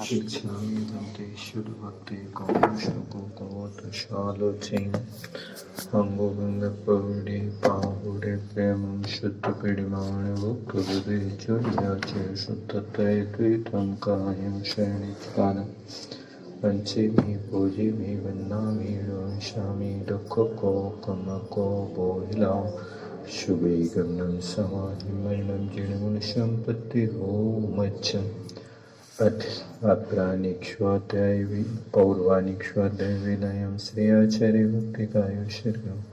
शिक्षामि दन्ते शुद्धभक्ते कौशकोकवोतशालोचैन अङ्गोभङ्गपौडे पाहुडे प्रेमं शुद्धपीडिमाणवोक्तुरुदे चोर्याचे शुद्धतैत्वितं कायं शरणित्कालं पञ्चेमि पूजिमि वन्दामि वंशामि दुःखकोकमको बोहिलां शुभे गमनं समाधिमरणं जिणगुणसम्पत्तिरोमच्चम् अथ पौर्वाणिक विनयं श्री आचार्य भक्तिकायो शरणम्।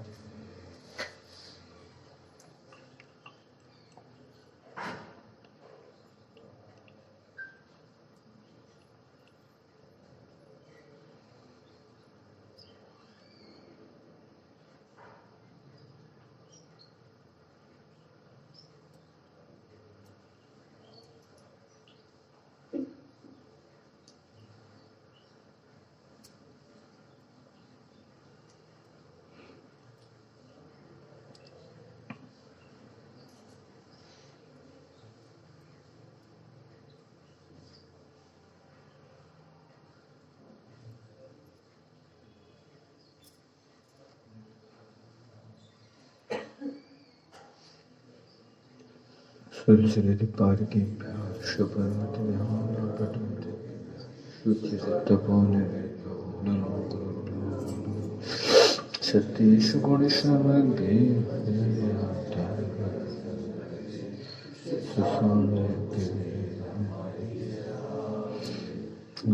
सुचरित पारकी शुभमति पठन्ति शुचिरित सत्येषु गुणसमग्रे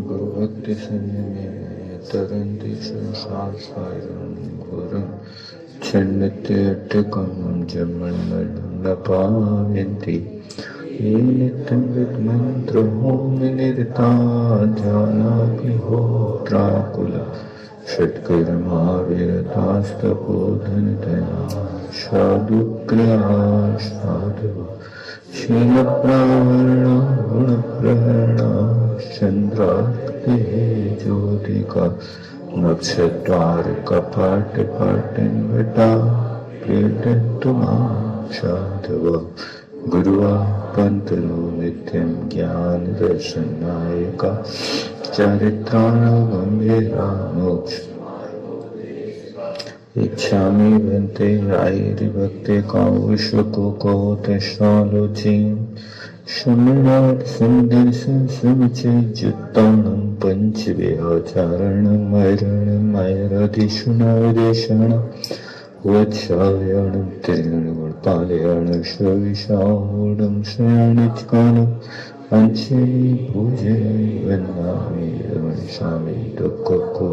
गुरुभक्ति संयमे तरन्ति संसारसागरं घोरं छन्नत्यटकं जमन्मलं न पावयन्ति ये नित्यं विद्मन्त्रहोमनिरता ध्यानाग्निहोत्राकुला षट्कर्माविरतास्तपोधनतया साधुक्रिया साधु शीलप्रावरणा गुणप्रहरणा चन्द्रार्कतिः ज्योतिका नक्षत्रार कपाट पाटनवटा प्रेरयन्तु मां साधव गुरुवा पन्तलो नित्यं ज्ञानदर्शनायका चरित्राणगम्भीरा मोक्ष इच्छामि भन्ते आयुर्भक्ते कौशकोकवोतशालोचैन शमनात् सन्दर्शनसमुच्चयजुत्तानं पञ्चविहाचारणम् ऐरणम् ऐराधीशुनाविदेशणम् वत्सायणं त्रिगुणपालयणं श्रविशाहूढं शयानिचकानं पञ्चमी पूजयामि वन्दामि वंशामि दुःखको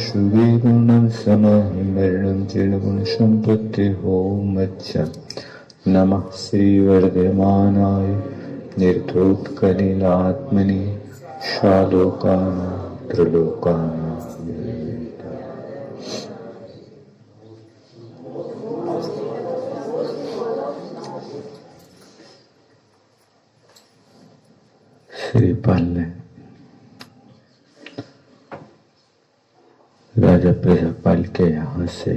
शुभेगुणं समाहिमरणं चिरगुणसम्पत्तिर्होमच्च नमः श्रीवर्धमानाय निर्धूतकलिलात्मनि शालोकानां त्रिलोकानां। श्रीपाल ने राजा प्रजापाल के यहाँ से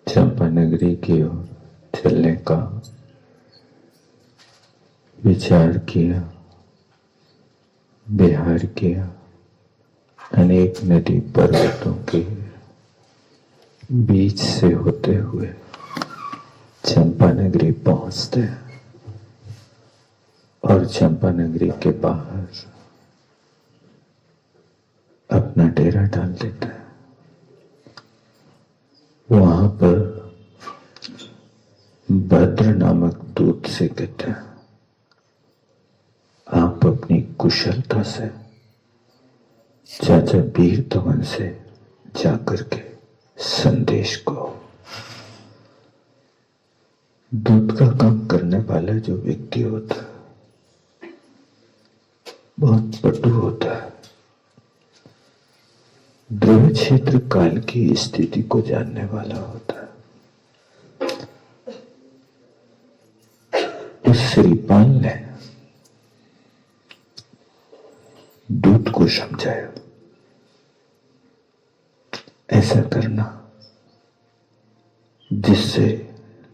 चंपानगरी की ओर चलने का विचार किया, विहार किया। अनेक नदी पर्वतों के बीच से होते हुए चंपानगरी पहुंचते हैं और चंपानगरी के बाहर अपना डेरा डाल देता है। वहां पर भद्र नामक दूत से कहता है, आप अपनी कुशलता से चाचा वीर धवन से जाकर के संदेश को। दूत का काम करने वाला जो व्यक्ति होता है बहुत पटु होता है, ध्रुव क्षेत्र काल की स्थिति को जानने वाला होता है। उस श्रीपाल ने दूत को समझाया, ऐसा करना जिससे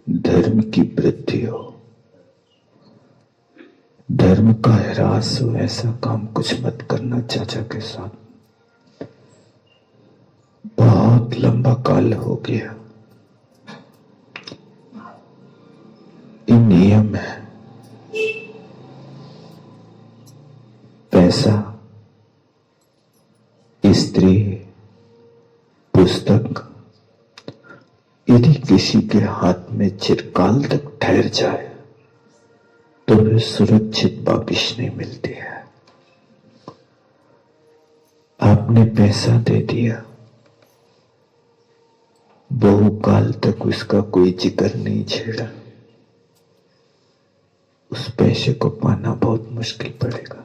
धर्म की वृद्धि हो, धर्म का ह्रास हो ऐसा काम कुछ मत करना चाचा के साथ। बहुत लंबा काल हो गया। ये नियम है। पैसा, स्त्री, पुस्तक यदि किसी के हाथ में चिरकाल तक ठहर जाए तो फिर सुरक्षित वापिस नहीं मिलती है। आपने पैसा दे दिया, बहुकाल तक उसका कोई जिक्र नहीं छेड़ा, उस पैसे को पाना बहुत मुश्किल पड़ेगा।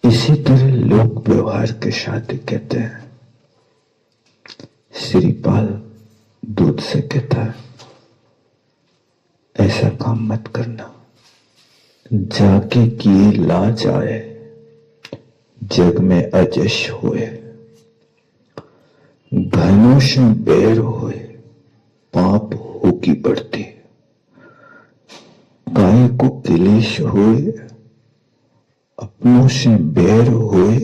इसी तरह लोक व्यवहार के साथ कहते हैं, श्रीपाल दूध से कहता है ऐसा काम मत करना, जाके किए लाज आए, जग में अजश होए, घनों से बैर होए, पाप हो की बढ़ती, काय को क्लेश होए, अपनों से बैर होए,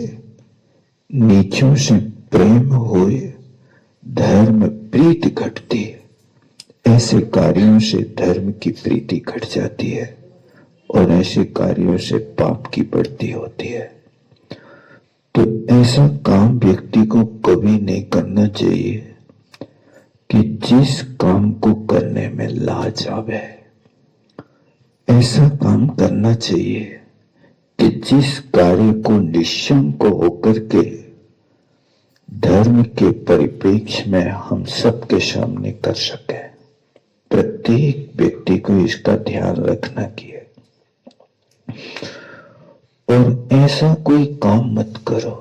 नीचों से प्रेम होए, धर्म प्रीति घटती है। ऐसे कार्यों से धर्म की प्रीति घट जाती है और ऐसे कार्यों से पाप की बढ़ती होती है। तो ऐसा काम व्यक्ति को कभी नहीं करना चाहिए कि जिस काम को करने में लाज आवे। ऐसा काम करना चाहिए कि जिस कार्य को निशंक होकर के धर्म के परिप्रेक्ष्य में हम सबके सामने कर सके। प्रत्येक व्यक्ति को इसका ध्यान रखना चाहिए। और ऐसा कोई काम मत करो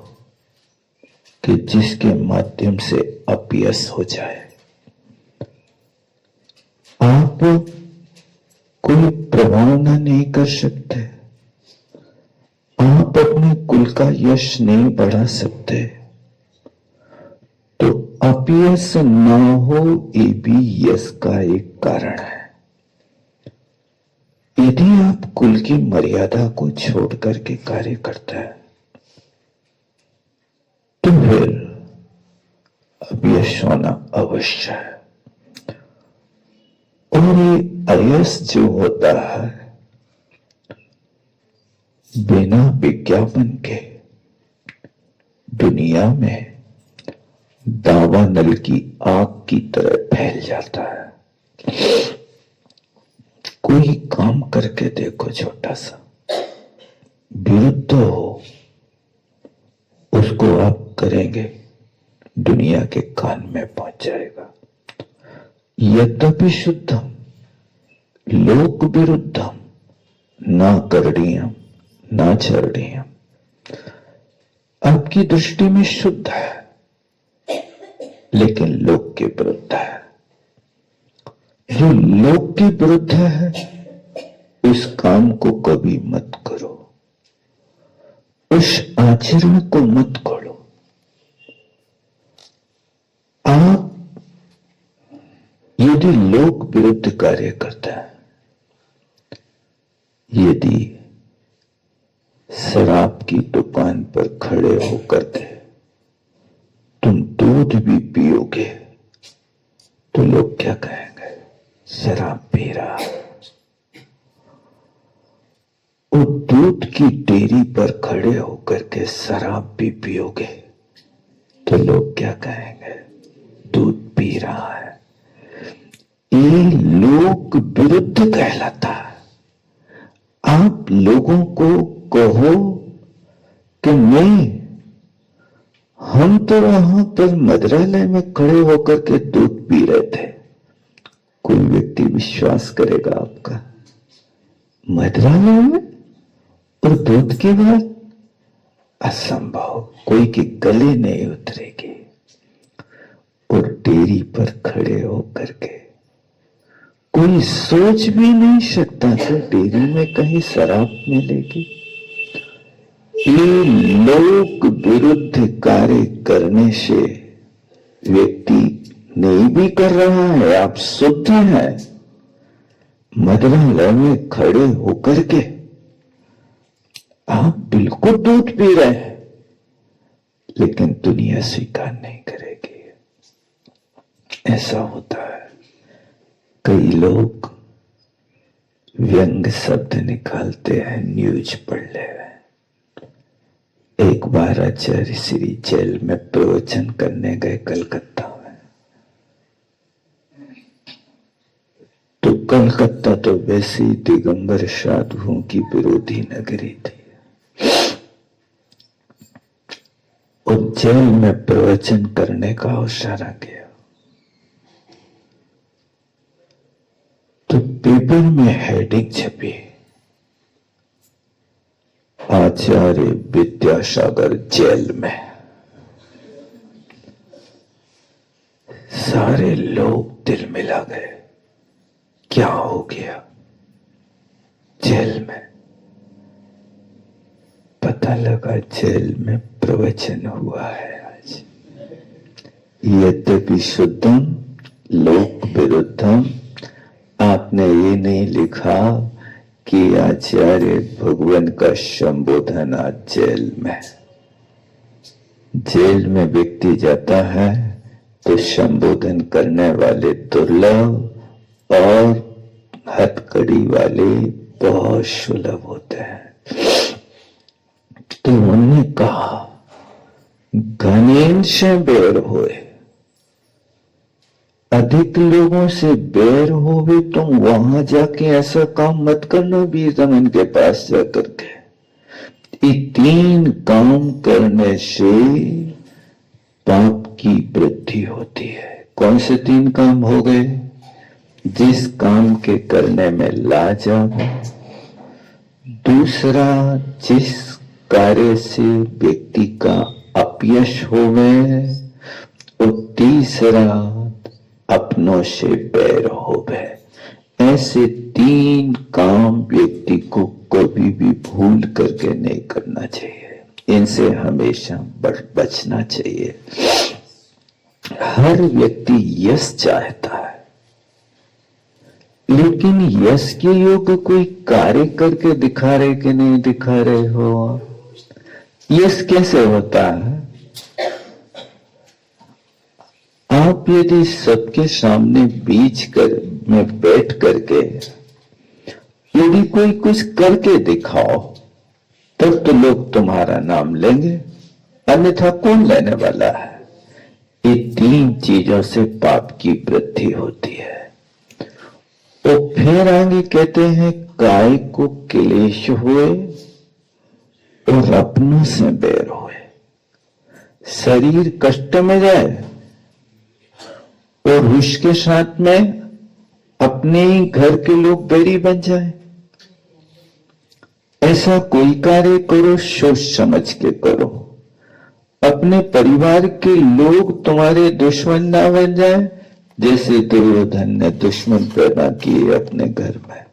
कि जिसके माध्यम से अपयश हो जाए। आप कोई प्रभावना नहीं कर सकते, आप अपने कुल का यश नहीं बढ़ा सकते, तो अपयश ना हो ये भी यश का एक कारण है। यदि आप कुल की मर्यादा को छोड़ करके कार्य करता है तो फिर अपयश होना अवश्य है। और ये अयश जो होता है बिना विज्ञापन के दुनिया में दावानल की आग की तरह फैल जाता है। कोई काम करके देखो छोटा सा, विरुद्ध हो, उसको आप करेंगे दुनिया के कान में पहुंच जाएगा। यद्यपि शुद्धम लोक विरुद्धम ना करणीयम ना चरणीयम, आपकी दृष्टि में शुद्ध है लेकिन लोक के विरुद्ध है। जो लोक के विरुद्ध है उस काम को कभी मत करो, उस आचरण को मत करो। आप यदि लोक विरुद्ध कार्य करता है, यदि शराब की दुकान पर खड़े होकर के तुम दूध भी पियोगे तो लोग क्या कहेंगे, शराब पी रहा। और दूध की डेयरी पर खड़े होकर के शराब भी पियोगे तो लोग क्या कहेंगे, दूध पी रहा है। ये लोक विरुद्ध कहलाता है। आप लोगों को कहो कि नहीं, हम तो वहां पर मदिरालय में खड़े होकर के दूध पी रहे थे, कोई व्यक्ति विश्वास करेगा आपका? मदिरालय में और दूध के बाद? असंभव, कोई की गले नहीं उतरेगी। और डेयरी पर खड़े होकर के कोई सोच भी नहीं सकता कि डेयरी में कहीं शराब मिलेगी। ये लोक विरुद्ध कार्य करने से व्यक्ति नहीं भी कर रहा है, आप शुद्ध हैं, मंत्रालय में खड़े होकर के आप बिल्कुल दूध पी रहे हैं, लेकिन दुनिया स्वीकार नहीं करेगी। ऐसा होता है। कई लोग व्यंग शब्द निकालते हैं, न्यूज पढ़ ले रहे हैं। एक बार आचार्य श्री जेल में प्रवचन करने गए कलकत्ता में। तो कलकत्ता तो वैसे ही दिगंबर साधुओं की विरोधी नगरी थी, और जेल में प्रवचन करने का अवसर आ गया। तो पेपर में हेडिंग छपी, आचार्य विद्यासागर जेल में। सारे लोग दिल मिला गए, क्या हो गया जेल में? पता लगा जेल में प्रवचन हुआ है आज। यद्यपि शुद्धम लोक विरुद्धम, आपने ये नहीं लिखा कि आचार्य भगवान का संबोधन आज जेल में। जेल में व्यक्ति जाता है तो संबोधन करने वाले दुर्लभ और हथकड़ी वाले बहुत सुलभ होते हैं। तो उन्होंने कहा, घनेन से बैर होए, अधिक लोगों से बैर होवे, तुम वहां जाके ऐसा काम मत करना वीर दमन के पास जाकर के। ये 3 काम करने से पाप की वृद्धि होती है। कौन से 3 काम हो गए? जिस काम के करने में लाज आवे, दूसरा जिस कार्य से व्यक्ति का अपयश होवे, और तीसरा अपनों से बैर होवे। ऐसे 3 काम व्यक्ति को कभी भी भूल करके नहीं करना चाहिए। इनसे हमेशा बचना चाहिए। हर व्यक्ति यश चाहता है, लेकिन यश के योग्य कोई कार्य करके दिखा रहे कि नहीं दिखा रहे हो? यश कैसे होता है? आप यदि सबके सामने बीच में बैठ करके यदि कोई कुछ करके दिखाओ, तब तो लोग तुम्हारा नाम लेंगे, अन्यथा कौन लेने वाला है? ये 3 चीजों से पाप की वृद्धि होती है। तो फिर आगे कहते हैं, काय को क्लेश हुए और अपनों से बैर हुए। शरीर कष्ट में जाए और उसके साथ में अपने ही घर के लोग बैरी बन जाए। ऐसा कोई कार्य करो सोच समझ के करो, अपने परिवार के लोग तुम्हारे दुश्मन ना बन जाए। जैसे दुर्योधन ने दुश्मन पैदा किए अपने घर में,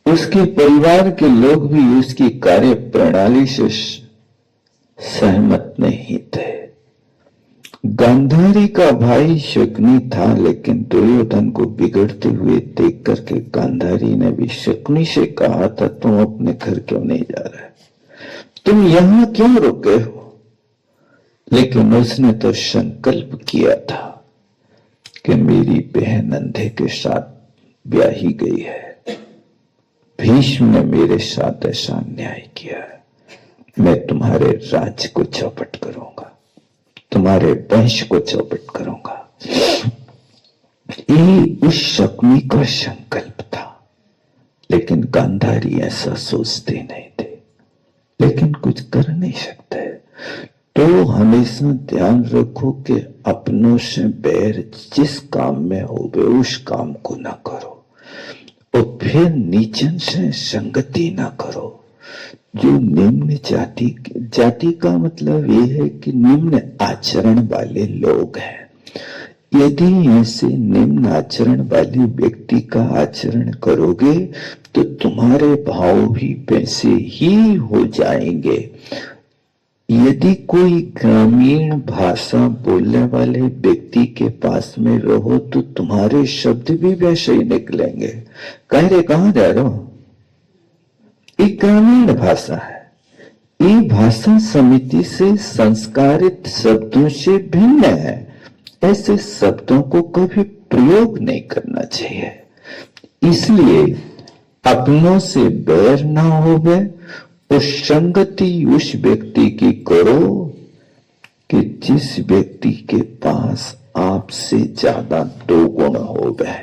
उसके परिवार के लोग भी उसकी कार्य प्रणाली से सहमत नहीं थे। गांधारी का भाई शकुनी था, लेकिन दुर्योधन को बिगड़ते हुए देख करके गांधारी ने भी शकुनी से कहा था, तुम अपने घर क्यों नहीं जा रहे, तुम यहां क्यों रुके हो? लेकिन उसने तो संकल्प किया था कि मेरी बहन अंधे के साथ ब्याही गई है, भीष्म ने मेरे साथ ऐसा अन्याय किया है, मैं तुम्हारे राज्य को चौपट करूंगा, तुम्हारे वंश को चौपट करूंगा। ये उस शकुनी का संकल्प था, लेकिन गांधारी ऐसा सोचते नहीं थे, लेकिन कुछ कर नहीं सकते। तो हमेशा ध्यान रखो कि अपनों से बैर जिस काम में हो उस काम को ना करो, और फिर नीचन से संगति ना करो। जो निम्न जाति का मतलब ये है कि निम्न आचरण वाले लोग हैं। यदि ऐसे निम्न आचरण वाले व्यक्ति का आचरण करोगे तो तुम्हारे भाव भी वैसे ही हो जाएंगे। यदि कोई ग्रामीण भाषा बोलने वाले व्यक्ति के पास में रहो तो तुम्हारे शब्द भी वैसे ही निकलेंगे। कह रहे कहां जा रहे हो? एक ग्रामीण भाषा है। ये भाषा समिति से संस्कारित शब्दों से भिन्न है। ऐसे शब्दों को कभी प्रयोग नहीं करना चाहिए। इसलिए अपनों से बैर ना होवे, उस संगति उस व्यक्ति की करो कि जिस व्यक्ति के पास आपसे ज्यादा दो गुण होवे।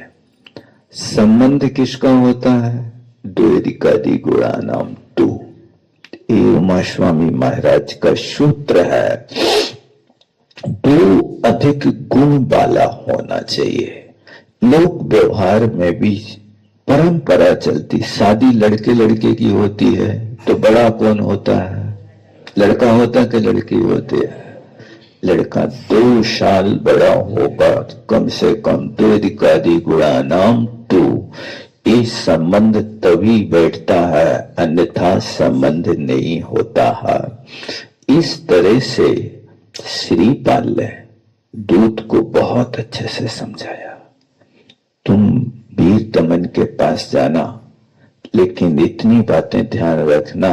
संबंध किसका होता है? द्वैधिकादि गुणा नाम तू। ये उमा स्वामी महाराज का सूत्र है। दो अधिक गुण वाला होना चाहिए। लोक व्यवहार में भी परंपरा चलती, शादी लड़के लड़के की होती है तो बड़ा कौन होता है? लड़का होता कि लड़की होती है? लड़का 2 साल बड़ा होगा, कम से कम द्वैधिकादि गुणा नाम तू। ये संबंध तभी बैठता है, अन्यथा संबंध नहीं होता है। इस तरह से श्रीपाल ने दूत को बहुत अच्छे से समझाया। तुम वीर दमन के पास जाना, लेकिन इतनी बातें ध्यान रखना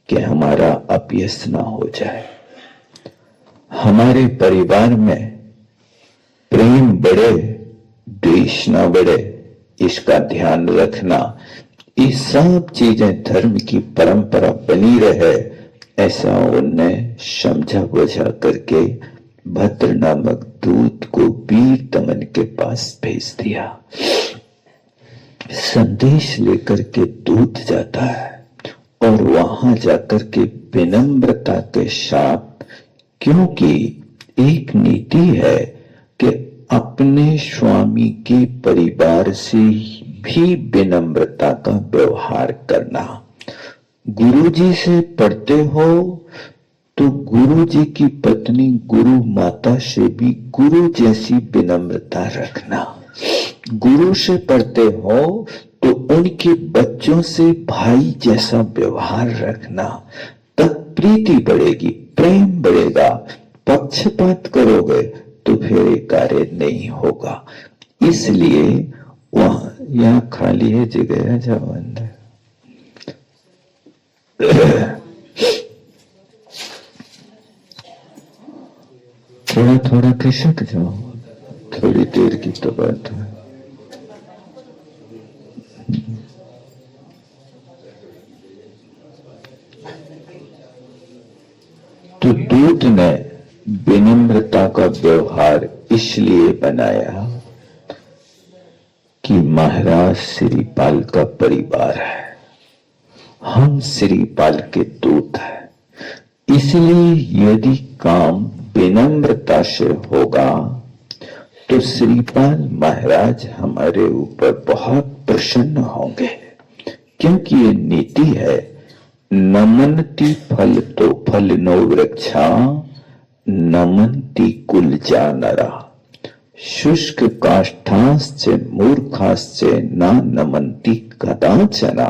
कि हमारा अपयश ना हो जाए। हमारे परिवार में प्रेम बढ़े, द्वेष ना बढ़े, इसका ध्यान रखना। ये सब चीजें धर्म की परंपरा बनी रहे, ऐसा उनने समझा बुझा करके भद्र नामक दूत को वीर दमन के पास भेज दिया। संदेश लेकर के दूत जाता है और वहां जाकर के विनम्रता के साथ, क्योंकि एक नीति है कि अपने स्वामी के परिवार से भी विनम्रता का व्यवहार करना। गुरुजी से पढ़ते हो तो गुरुजी की पत्नी गुरु माता से भी गुरु जैसी विनम्रता रखना। गुरु से पढ़ते हो तो उनके बच्चों से भाई जैसा व्यवहार रखना। तब प्रीति बढ़ेगी, प्रेम बढ़ेगा। पक्षपात करोगे तो फिर ये कार्य नहीं होगा। इसलिए वहां, यहाँ खाली है जगह है जहाँ बंद है। थोड़ा थोड़ा खिसक जाओ, थोड़ी देर की तो बात है। तो दूत ने विनम्रता का व्यवहार इसलिए बनाया कि महाराज श्रीपाल का परिवार है, हम श्रीपाल के दूत हैं। इसलिए यदि काम विनम्रता से होगा तो श्रीपाल महाराज हमारे ऊपर बहुत प्रसन्न होंगे, क्योंकि ये नीति है नमन्ति फल तो फल नो वृक्षा, नमन्ति कुल जानरा। शुष्क काष्ठाश्च मूर्खाश्च ना नमन्ति कदाचना।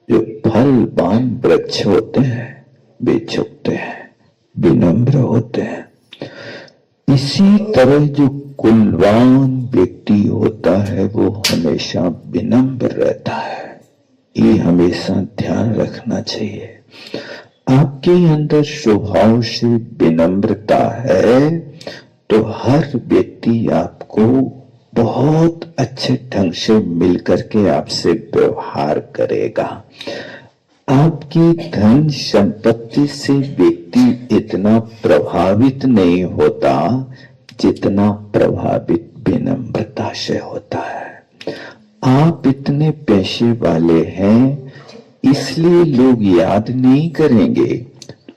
जो फलवान वृक्ष होते हैं वे झुकते हैं, विनम्र होते हैं। इसी तरह जो कुलवान व्यक्ति होता है वो हमेशा विनम्र रहता है। ये हमेशा ध्यान रखना चाहिए। आपके अंदर स्वभाव से विनम्रता है तो हर व्यक्ति आपको बहुत अच्छे ढंग से मिलकर के आपसे व्यवहार करेगा। आपकी धन संपत्ति से व्यक्ति इतना प्रभावित नहीं होता जितना प्रभावित विनम्रता से होता है। आप इतने पैसे वाले हैं इसलिए लोग याद नहीं करेंगे,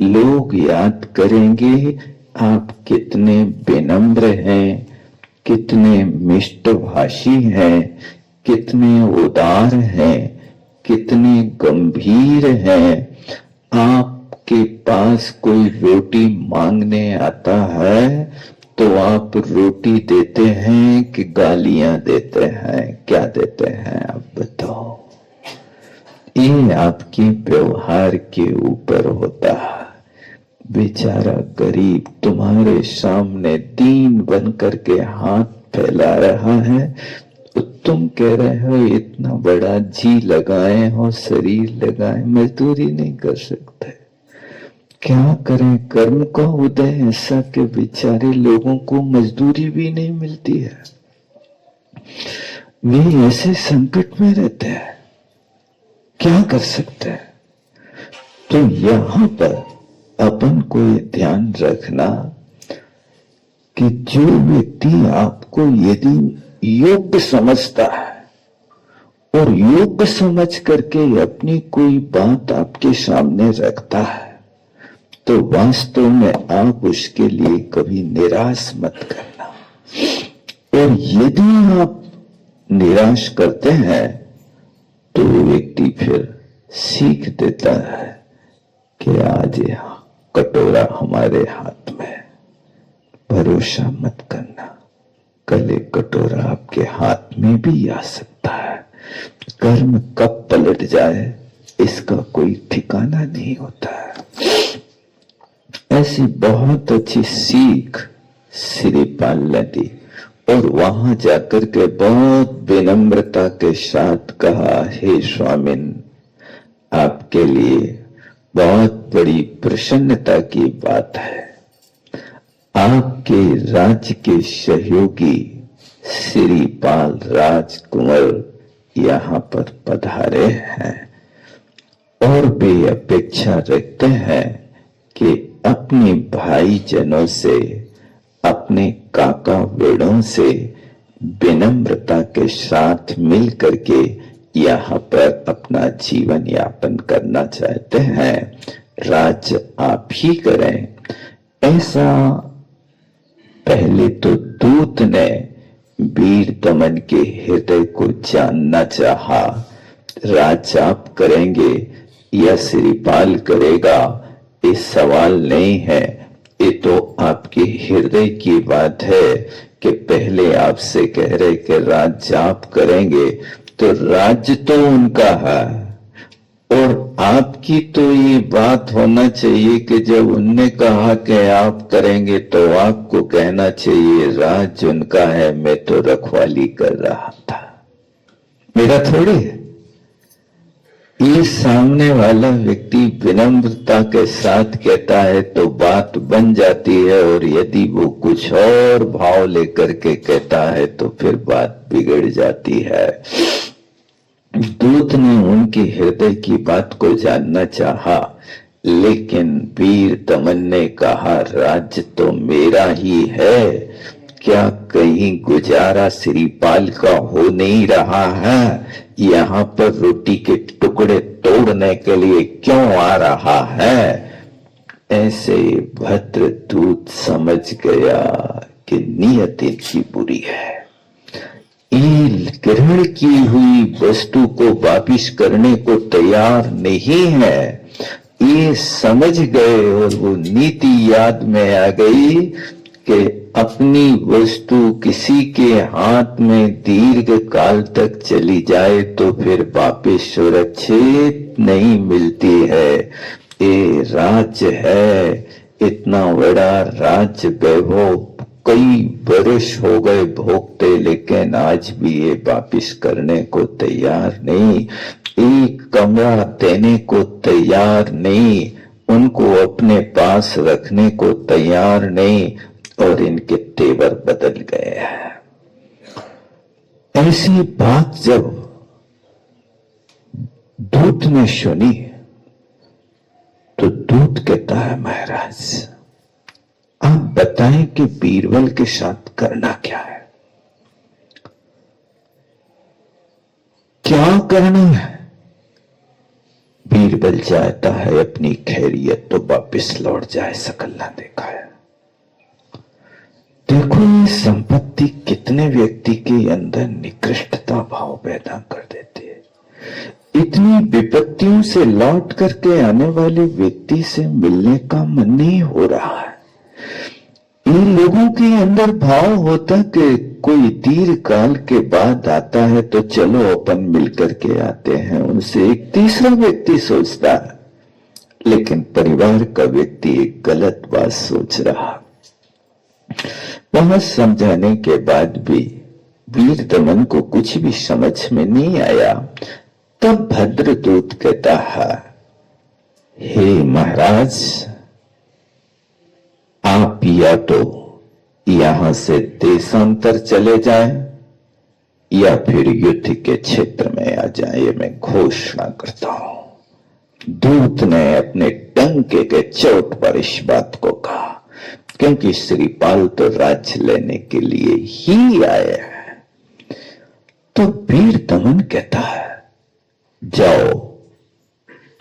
लोग याद करेंगे आप कितने विनम्र हैं, कितने मिष्टभाषी हैं, कितने उदार हैं, कितने गंभीर हैं। आपके पास कोई रोटी मांगने आता है तो आप रोटी देते हैं कि गालियां देते हैं? क्या देते हैं आप बताओ? ये आपके व्यवहार के ऊपर होता है। बेचारा गरीब तुम्हारे सामने दीन बन करके हाथ फैला रहा है, तो तुम कह रहे हो इतना बड़ा जी लगाए हो, शरीर लगाए, मजदूरी नहीं कर सकते। क्या करें, कर्म का उदय ऐसा कि बेचारे लोगों को मजदूरी भी नहीं मिलती है, वे ऐसे संकट में रहते हैं, क्या कर सकते हैं। तो यहां पर अपन को ये ध्यान रखना कि जो व्यक्ति आपको यदि योग्य समझता है और योग्य समझ करके अपनी कोई बात आपके सामने रखता है, तो वास्तव में आप उसके लिए कभी निराश मत करना। और यदि आप निराश करते हैं तो व्यक्ति फिर सीख देता है कि आज यह कटोरा हमारे हाथ में, भरोसा मत करना, कल एक कटोरा आपके हाथ में भी आ सकता है। कर्म कब पलट जाए इसका कोई ठिकाना नहीं होता है। ऐसी बहुत अच्छी सीख श्रीपाल ने दी और वहां जाकर के बहुत विनम्रता के साथ कहा, हे स्वामिन, आपके लिए बहुत बड़ी प्रसन्नता की बात है, आपके राज्य के सहयोगी श्रीपाल राजकुमार यहाँ पर पधारे हैं और वे अपेक्षा रखते हैं कि अपने भाईजनों से, अपने काका बेड़ों से विनम्रता के साथ मिल करके यहाँ पर अपना जीवन यापन करना चाहते हैं। राज्य आप ही करें, ऐसा पहले तो दूत ने वीर दमन के हृदय को जानना चाहा। राज्य आप करेंगे या श्रीपाल करेगा, ये सवाल नहीं है, ये तो आपके हृदय की बात है कि पहले आपसे कह रहे कि राज्य आप करेंगे, तो राज्य तो उनका है और आपकी तो ये बात होना चाहिए कि जब उनने कहा कि आप करेंगे तो आपको कहना चाहिए राज्य उनका है, मैं तो रखवाली कर रहा था, मेरा थोड़ी है। ये सामने वाला व्यक्ति विनम्रता के साथ कहता है तो बात बन जाती है, और यदि वो कुछ और भाव लेकर के कहता है तो फिर बात बिगड़ जाती है। दूत ने उनके हृदय की बात को जानना चाहा, लेकिन वीर दमन ने कहा, राज्य तो मेरा ही है, क्या कहीं गुजारा श्रीपाल का हो नहीं रहा है? यहाँ पर रोटी के टुकड़े तोड़ने के लिए क्यों आ रहा है? ऐसे भद्र दूत समझ गया कि नियत इनकी बुरी है, ये ग्रहण की हुई वस्तु को वापिस करने को तैयार नहीं है। ये समझ गए और वो नीति याद में आ गई कि अपनी वस्तु किसी के हाथ में दीर्घ काल तक चली जाए तो फिर वापिस सुरक्षित नहीं मिलती है। ये राज्य है, इतना बड़ा राज्य वैभव कई वर्ष हो गए भोगते, लेकिन आज भी ये वापिस करने को तैयार नहीं, एक कमरा देने को तैयार नहीं, उनको अपने पास रखने को तैयार नहीं, और इनके तेवर बदल गए हैं। ऐसी बात जब दूत ने सुनी तो दूत कहता है, महाराज आप बताएं कि बीरबल के साथ करना क्या है, क्या करना है? बीरबल चाहता है अपनी खैरियत तो वापिस लौट जाए, सकल ना देखा है। देखो ये संपत्ति कितने व्यक्ति के अंदर निकृष्टता भाव पैदा कर देती है। इतनी विपत्तियों से लौट करके आने वाले व्यक्ति से मिलने का मन नहीं हो रहा है। इन लोगों के अंदर भाव होता कि कोई दीर्घ काल के बाद आता है तो चलो अपन मिलकर के आते हैं, उनसे एक तीसरा व्यक्ति सोचता है, लेकिन परिवार का व्यक्ति एक गलत बात सोच रहा। वहां समझाने के बाद भी वीर दमन को कुछ भी समझ में नहीं आया। तब भद्रदूत कहता है, हे महाराज, आप या तो यहां से देशांतर चले जाएं या फिर युद्ध के क्षेत्र में आ जाए, मैं घोषणा करता हूं। दूत ने अपने डंके के चोट पर इस बात को कहा, क्योंकि श्रीपाल तो राज्य लेने के लिए ही आए हैं। तो वीर दमन कहता है, जाओ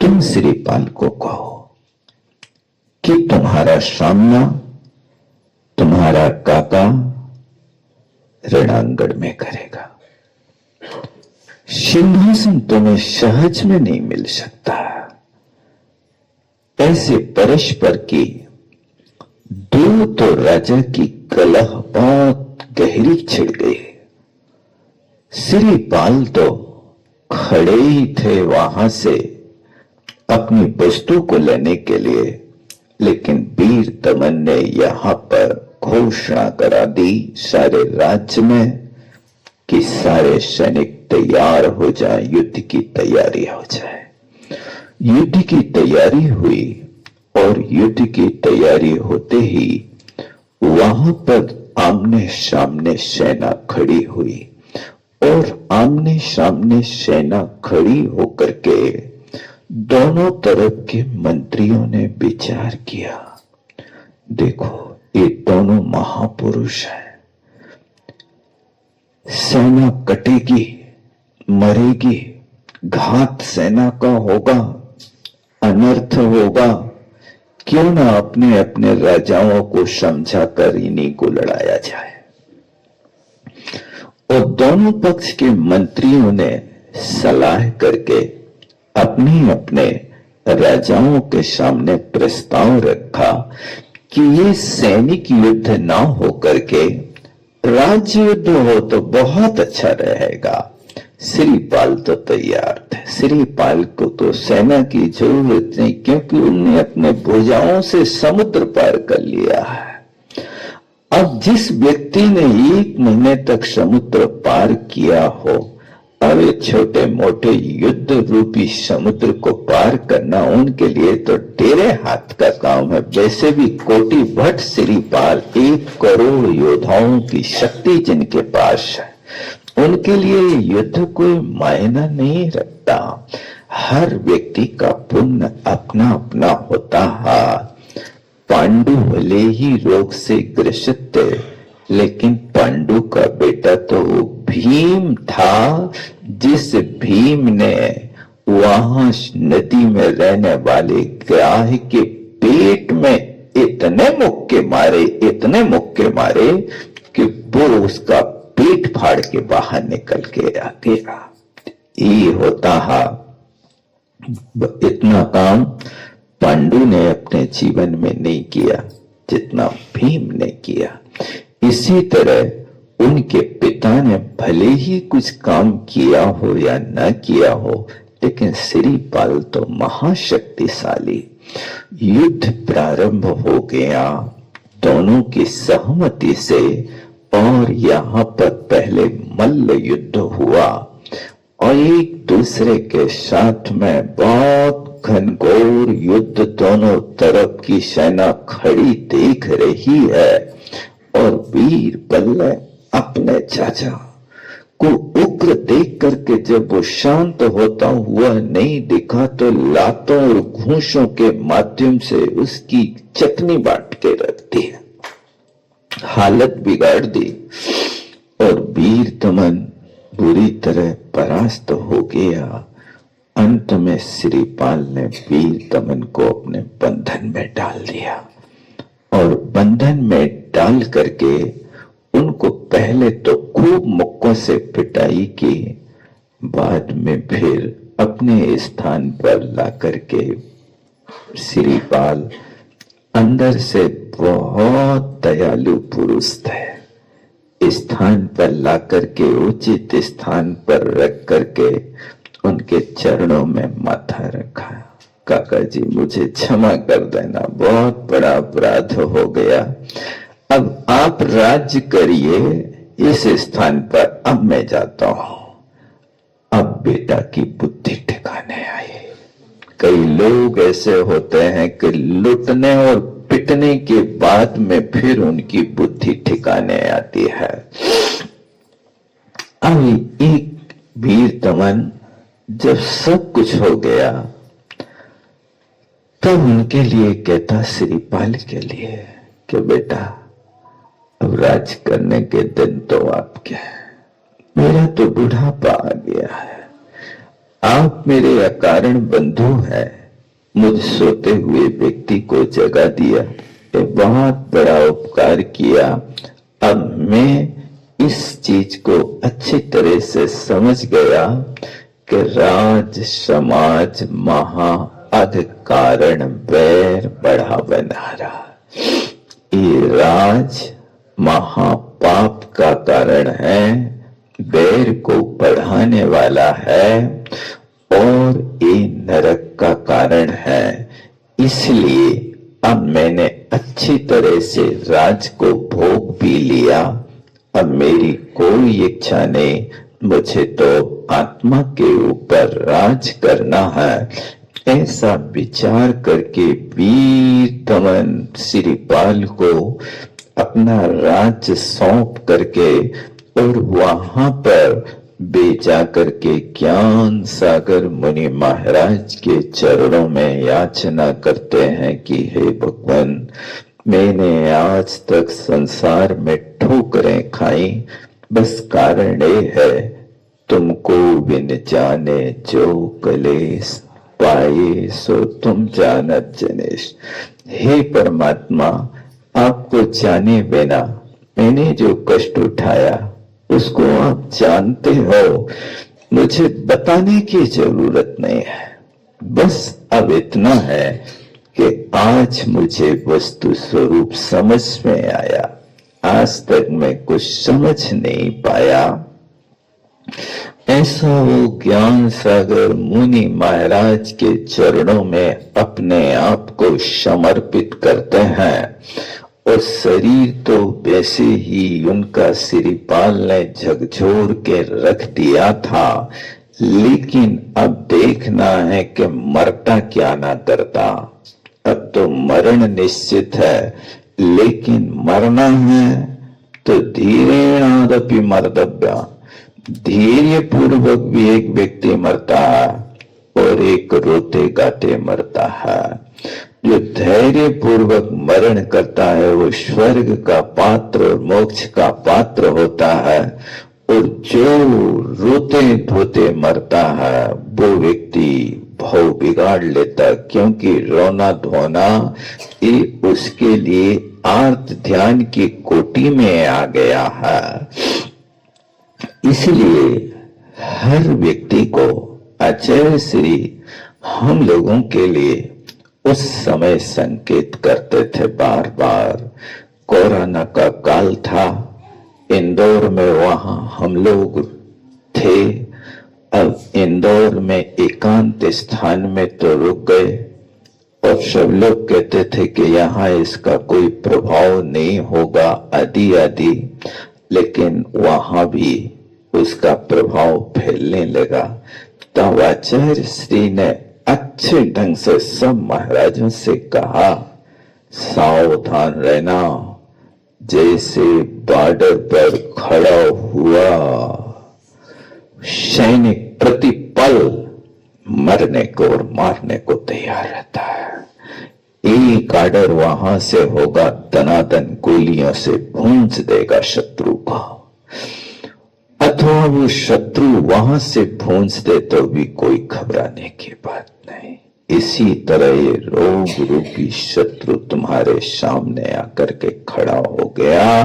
तुम श्रीपाल को कहो कि तुम्हारा सामना तुम्हारा काका रणांगण में करेगा। सिंहासन तुम्हें सहज में नहीं मिल सकता। ऐसे परस्पर की दूत और राजा की कलह बहुत गहरी छिड़ गई। श्रीपाल तो खड़े ही थे वहां से अपनी वस्तु को लेने के लिए, लेकिन वीर दमन ने यहां पर घोषणा करा दी सारे राज्य में कि सारे सैनिक तैयार हो जाए, युद्ध की तैयारी हो जाए। युद्ध की तैयारी हुई और युद्ध की तैयारी होते ही वहां पर आमने सामने सेना खड़ी हुई और आमने सामने सेना खड़ी होकर के दोनों तरफ के मंत्रियों ने विचार किया, देखो ये दोनों महापुरुष हैं, सेना कटेगी, मरेगी, घात सेना का होगा, अनर्थ होगा, क्यों ना अपने अपने राजाओं को समझाकर इन्हीं को लड़ाया जाए। और दोनों पक्ष के मंत्रियों ने सलाह करके अपने अपने राजाओं के सामने प्रस्ताव रखा कि ये सैनिक युद्ध ना हो करके राज्य युद्ध हो तो बहुत अच्छा रहेगा। श्रीपाल तो तैयार थे, श्रीपाल को तो सेना की जरूरत नहीं, क्योंकि उन्होंने अपने भुजाओं से समुद्र पार कर लिया है। अब जिस व्यक्ति ने 1 महीने तक समुद्र पार किया हो, अब ये छोटे मोटे युद्ध रूपी समुद्र को पार करना उनके लिए तो तेरे हाथ का काम है। वैसे भी कोटि भट्ट श्रीपाल 1 करोड़ योद्धाओं की शक्ति जिनके पास है, उनके लिए युद्ध कोई मायना नहीं रखता। हर व्यक्ति का पुण्य अपना अपना होता है। पांडु भले ही रोग से ग्रसित थे, लेकिन पांडु का बेटा तो भीम था, जिस भीम ने वहां नदी में रहने वाले ग्राह के पेट में इतने मुक्के मारे कि वो उसका पेट फाड़ के बाहर निकल के आ गया। ये होता है, इतना काम पांडु ने अपने जीवन में नहीं किया जितना भीम ने किया। इसी तरह उनके पिता ने भले ही कुछ काम किया हो या न किया हो, लेकिन श्रीपाल तो महाशक्तिशाली। युद्ध प्रारंभ हो गया दोनों की सहमति से, और यहाँ पर पहले मल्ल युद्ध हुआ और एक दूसरे के साथ में बहुत घनघोर युद्ध दोनों तरफ की सेना खड़ी देख रही है। और वीर बल्ले अपने चाचा को उग्र देख करके जब वो शांत होता हुआ नहीं दिखा, तो लातों और घूंसों के माध्यम से उसकी चटनी बांट के रख दी, हालत बिगाड़ दी और वीर दमन बुरी तरह परास्त हो गया। अंत में श्रीपाल ने वीर दमन को अपने बंधन में डाल दिया और बंधन में डाल करके उनको पहले तो खूब मुक्कों से पिटाई की, बाद में फिर अपने स्थान पर ला करके श्रीपाल अंदर से बहुत दयालु पुरुष थे, स्थान पर ला करके उचित स्थान पर रख करके उनके चरणों में माथा रखा। काका जी मुझे क्षमा कर देना, बहुत बड़ा अपराध हो गया, अब आप राज्य करिए इस स्थान पर, अब मैं जाता हूं। अब बेटा की बुद्धि ठिकाने आई। कई लोग ऐसे होते हैं कि लुटने और पिटने के बाद में फिर उनकी बुद्धि ठिकाने आती है। अब एक वीर दमन जब सब कुछ हो गया तब उनके लिए कहता, श्रीपाल के लिए, कि बेटा अब राज करने के दिन तो आपके हैं, मेरा तो बुढ़ापा आ गया है, आप मेरे अकारण बंधु हैं, मुझ सोते हुए व्यक्ति को जगा दिया, ये बहुत बड़ा उपकार किया। अब मैं इस चीज को अच्छी तरह से समझ गया कि राज समाज महा अध कारण वैर बढ़ा बना रहा, ये राज महापाप का कारण है, वैर को बढ़ाने वाला है और ये नरक का कारण है। इसलिए अब मैंने अच्छी तरह से राज को भोग भी लिया, अब मेरी कोई इच्छा नहीं, मुझे तो आत्मा के ऊपर राज करना है। ऐसा विचार करके वीर दमन श्रीपाल को अपना राज्य सौंप करके और वहां पर बेचा करके ज्ञान सागर मुनि महाराज के चरणों में याचना करते हैं कि हे भगवान, मैंने आज तक संसार में ठोकरें खाई, बस कारण ये है तुमको बिन जाने जो कलेश पाए सो तुम जानत जनेश। हे परमात्मा, आपको जाने बिना मैंने जो कष्ट उठाया उसको आप जानते हो, मुझे बताने की जरूरत नहीं है, बस अब इतना है कि आज मुझे वस्तु स्वरूप समझ में आया, आज तक मैं कुछ समझ नहीं पाया। ऐसा वो ज्ञान सागर मुनि महाराज के चरणों में अपने आप को समर्पित करते हैं और शरीर तो वैसे ही उनका श्रीपाल ने झकझोर के रख दिया था, लेकिन अब देखना है कि मरता क्या ना करता। अब तो मरण निश्चित है, लेकिन मरना है तो धीरेणादपि मर्तव्य, धैर्य पूर्वक भी एक व्यक्ति मरता है और एक रोते गाते मरता है। जो धैर्य पूर्वक मरण करता है वो स्वर्ग का पात्र और मोक्ष का पात्र होता है, और जो रोते धोते मरता है वो व्यक्ति भाव बिगाड़ लेता, क्योंकि रोना धोना ये उसके लिए आर्त ध्यान की कोटि में आ गया है। इसलिए हर व्यक्ति को आचार्य श्री हम लोगों के लिए उस समय संकेत करते थे बार बार। कोरोना का काल था, इंदौर में वहां हम लोग थे। अब इंदौर में एकांत स्थान में तो रुक गए और सब लोग कहते थे कि यहाँ इसका कोई प्रभाव नहीं होगा आदि आदि, लेकिन वहां भी उसका प्रभाव फैलने लगा। तब आचार्य श्री ने अच्छे ढंग से सब महाराजों से कहा, सावधान रहना, जैसे बॉर्डर पर खड़ा हुआ सैनिक प्रतिपल मरने को और मारने को तैयार रहता है, एक आर्डर वहां से होगा, दनादन गोलियों से भूंज देगा शत्रु को, अथवा वो शत्रु वहां से भूंज दे तो भी कोई घबराने की बात नहीं। इसी तरह ये रोग रूपी शत्रु तुम्हारे सामने आकर के खड़ा हो गया।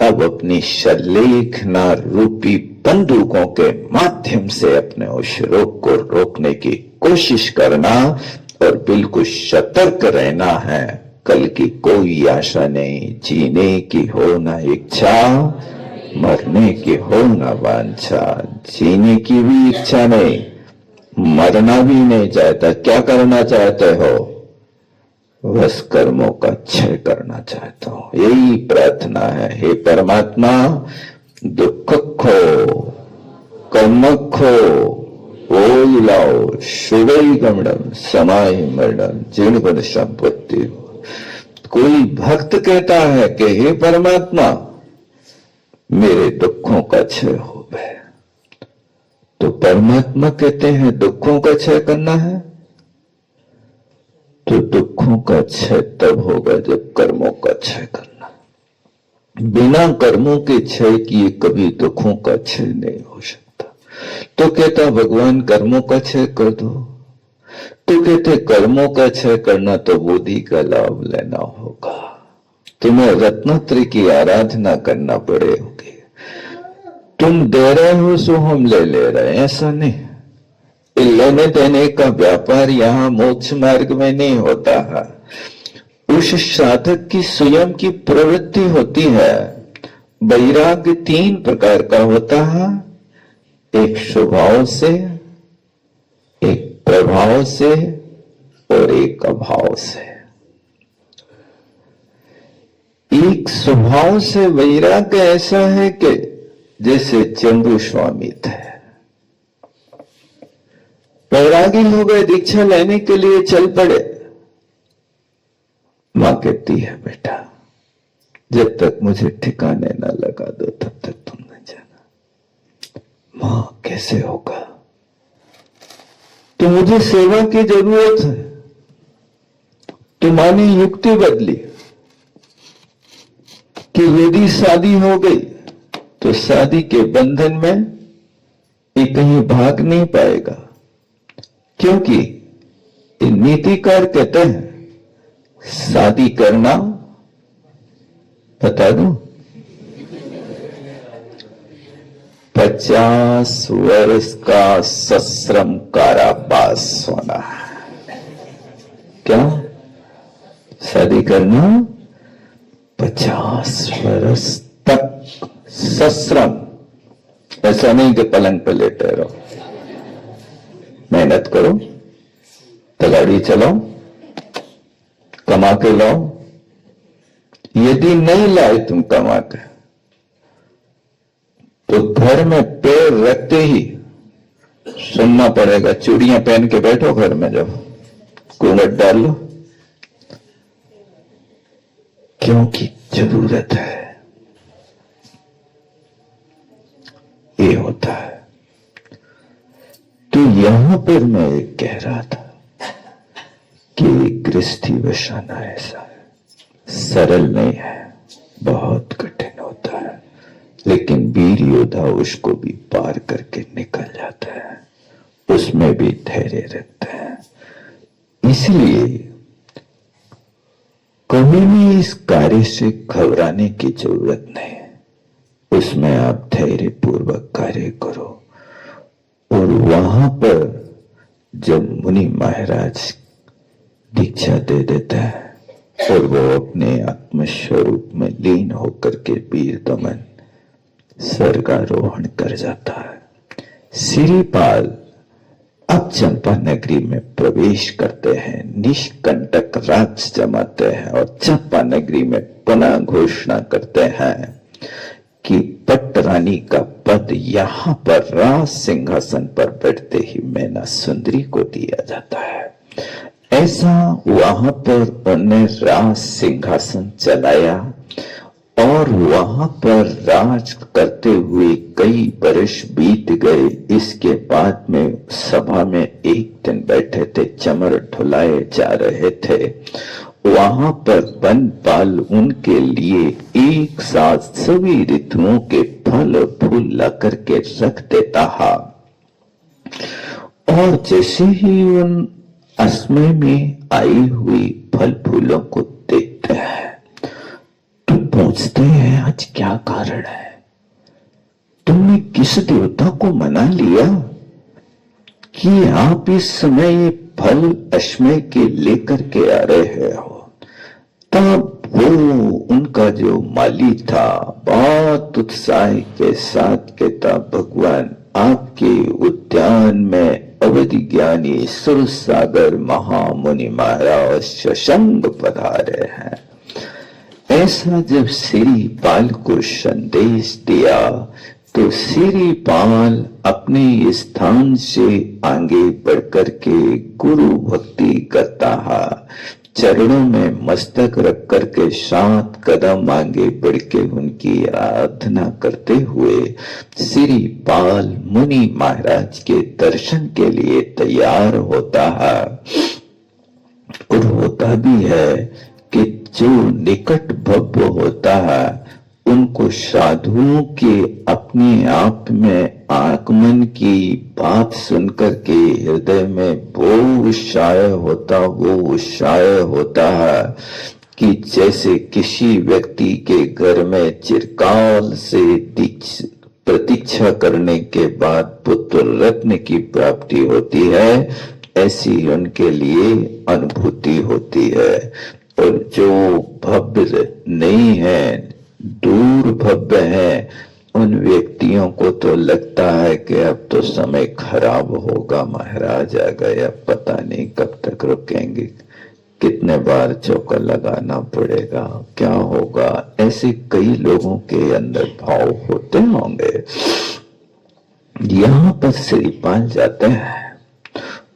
अब अपनी शल्लेखना रूपी बंदूकों के माध्यम से अपने उस रोग को रोकने की कोशिश करना और बिल्कुल सतर्क रहना है। कल की कोई आशा नहीं, जीने की हो ना इच्छा, मरने की हो ना वांछा। जीने की भी इच्छा नहीं, मरना भी नहीं चाहता। क्या करना चाहते हो? बस कर्मों का क्षय करना चाहता हूं। यही प्रार्थना है। हे परमात्मा, दुख खो, कर्म खो, ओई लाओ, शुभई गमनम, समाय मरणम, जीर्ण पद संपत्ति। कोई भक्त कहता है कि हे परमात्मा, मेरे दुखों का क्षय हो गए। तो परमात्मा कहते हैं दुखों का क्षय करना है, तो दुखों का क्षय तब होगा जब कर्मों का क्षय करना। बिना कर्मों के क्षय किए कभी दुखों का क्षय नहीं हो सकता। तो कहता भगवान कर्मों का क्षय कर दो। तो कहते कर्मों का क्षय करना तो बुद्धि का लाभ लेना होगा। तुम्हें रत्नत्रय की आराधना करना पड़ेगी। तुम दे रहे हो सो हम ले रहे हैं, ऐसा नहीं। लेने देने का व्यापार यहां मोक्ष मार्ग में नहीं होता है। उस साधक की स्वयं की प्रवृत्ति होती है। वैराग्य 3 प्रकार का होता है, एक स्वभाव से, एक प्रभाव से और एक अभाव से। एक स्वभाव से वैराग्य ऐसा है कि जैसे चंदू स्वामी थे, वैरागी हो गए, दीक्षा लेने के लिए चल पड़े। मां कहती है बेटा, जब तक मुझे ठिकाने ना लगा दो तब तक तुम न जाना। मां, कैसे होगा? तो मुझे सेवा की जरूरत है। तो मां ने युक्ति बदली कि यदि शादी हो गई तो शादी के बंधन में ये कहीं भाग नहीं पाएगा, क्योंकि नीतिकार कहते हैं शादी करना, बता दूं, 50 वर्ष का सश्रम कारावास होना है। क्या? शादी करना 50 वर्ष तक सश्रम। ऐसा नहीं कि पलंग पे लेटे रहो। मेहनत करो, तगाड़ी चलाओ, कमा के लाओ। यदि नहीं लाए तुम कमा के, तो घर में पैर रखते ही सुनना पड़ेगा, चूड़ियां पहन के बैठो घर में, जब घूंघट डाल लो, क्योंकि जरूरत है। ये होता है। तो यहां पर मैं एक कह रहा था कि गृहस्थी बसाना ऐसा है, सरल नहीं है, बहुत कठिन होता है। लेकिन वीर योद्धा उसको भी पार करके निकल जाता है, उसमें भी धैर्य रखता है। इसलिए कभी भी इस कार्य से घबराने की जरूरत नहीं है। उसमें आप धैर्य पूर्वक कार्य करो। और वहां पर जब मुनि महाराज दीक्षा दे देता है और वो अपने आत्मस्वरूप में लीन होकर के वीर दमन स्वर्गारोहण कर जाता है। श्रीपाल अब चंपा नगरी में प्रवेश करते हैं, निष्कंटक राज जमाते हैं और चंपा नगरी में पुनः घोषणा करते हैं कि पट्ट रानी का पद यहां पर राज सिंहासन पर बैठते ही मैना सुंदरी को दिया जाता है। ऐसा वहां पर उन्हें राज सिंहासन चलाया और वहां पर राज करते हुए कई वर्ष बीत गए। इसके बाद में सभा में एक दिन बैठे थे, चमर ढुलाए जा रहे थे। वहां पर वनपाल उनके लिए एक साथ सभी ऋतुओं के फल फूल ला करके रख देता है। और जैसे ही उन असमय में आई हुई फल फूलों को देखते हैं तो पूछते हैं, आज क्या कारण है? तुमने किस देवता को मना लिया कि आप इस समय ये फल अश्मय के लेकर के आ रहे हो? तब वो उनका जो माली था बहुत उत्साह के साथ कहता, भगवान आपके उद्यान में अवधि ज्ञानी सुरसागर महामुनि महाराज शशंक पधारे हैं। ऐसा जब श्रीपाल को संदेश दिया तो श्रीपाल अपने स्थान से आगे बढ़कर के गुरु भक्ति करता है। चरणों में मस्तक रख करके 7 कदम आगे बढ़ के उनकी आराधना करते हुए श्रीपाल मुनि महाराज के दर्शन के लिए तैयार होता है। और होता भी है कि जो निकट भव्य होता है उनको साधुओं के अपने आप में आगमन की बात सुनकर के हृदय में वो उत्साह होता है कि जैसे किसी व्यक्ति के घर में चिरकाल से प्रतीक्षा करने के बाद पुत्र रत्न की प्राप्ति होती है, ऐसी उनके लिए अनुभूति होती है। और जो भव्य नहीं है, दूर भव्य है, उन व्यक्तियों को तो लगता है कि अब तो समय खराब होगा, महाराज आ गए, अब पता नहीं कब तक रुकेंगे, कितने बार चौका लगाना पड़ेगा, क्या होगा। ऐसे कई लोगों के अंदर भाव होते होंगे। यहाँ पर श्रीपाल जाते हैं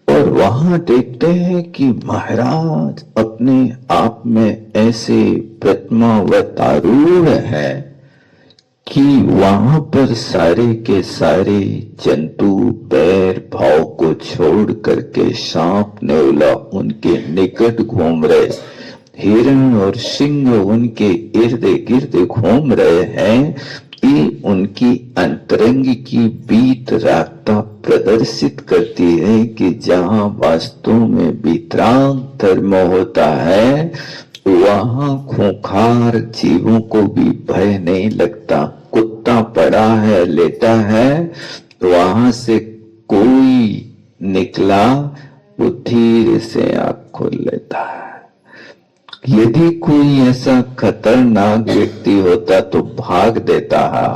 और वहां देखते हैं कि महाराज अपने आप में ऐसे प्रतिमावतारूढ़ है कि वहां पर सारे के सारे जंतु बैर भाव को छोड़ करके सांप नेवला उनके निकट घूम रहे, हिरण और सिंह उनके इर्द गिर्द घूम रहे हैं। ये उनकी अंतरंग की बीतरागता प्रदर्शित करती है कि जहां वास्तव में वितराग धर्म होता है वहां खूंखार जीवों को भी भय नहीं लगता। कुत्ता पड़ा है, लेटा है, वहां से कोई निकला वो धीरे से आंख खोल लेता है। यदि कोई ऐसा खतरनाक व्यक्ति होता तो भाग देता है,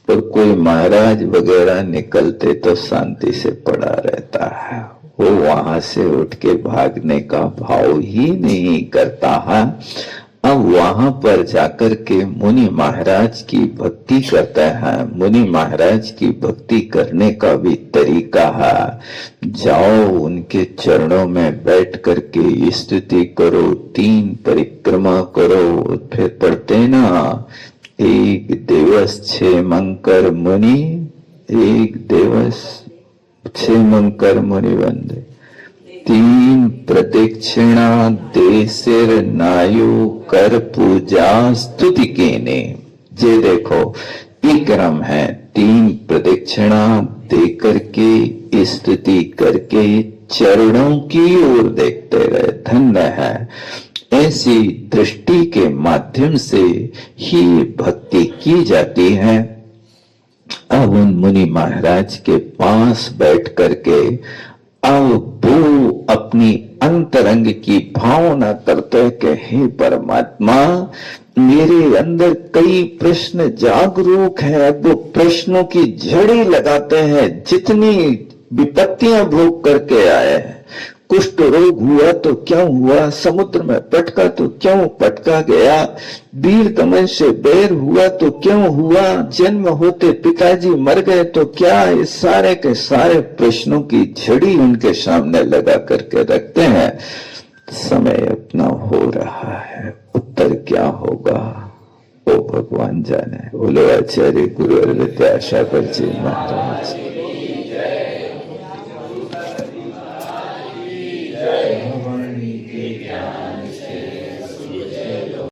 और कोई महाराज वगैरह निकलते तो शांति से पड़ा रहता है। वो वहां से उठ के भागने का भाव ही नहीं करता है। अब वहां पर जाकर के मुनि महाराज की भक्ति करता है। मुनि महाराज की भक्ति करने का भी तरीका है। जाओ उनके चरणों में बैठ करके स्तुति करो, 3 परिक्रमा करो, फिर पढ़ते ना, एक दिवस 6 मंकर मुनि, एक दिवस 6 मंकर मुनि वंदे, 3 प्रदक्षिणा दे सिर नायु कर पूजा स्तुति केने। जे देखो ये क्रम है, 3 प्रदक्षिणा दे करके स्तुति करके चरणों की ओर देखते रहे, धन्य है। ऐसी दृष्टि के माध्यम से ही भक्ति की जाती है। अब उन मुनि महाराज के पास बैठ करके अब वो अपनी अंतरंग की भावना करते कि हे परमात्मा, मेरे अंदर कई प्रश्न जागरूक है। अब वो प्रश्नों की झड़ी लगाते हैं। जितनी विपत्तियां भोग करके आए हैं, कुष्ठ रोग हुआ तो क्यों हुआ, समुद्र में पटका तो क्यों पटका गया, वीर दमन से बैर हुआ तो क्यों हुआ, जन्म होते पिताजी मर गए तो क्या, इस सारे के सारे प्रश्नों की झड़ी उनके सामने लगा करके रखते हैं। समय अपना हो रहा है, उत्तर क्या होगा वो भगवान जाने। बोलो आचार्य गुरु विद्यासागर जी महाराज।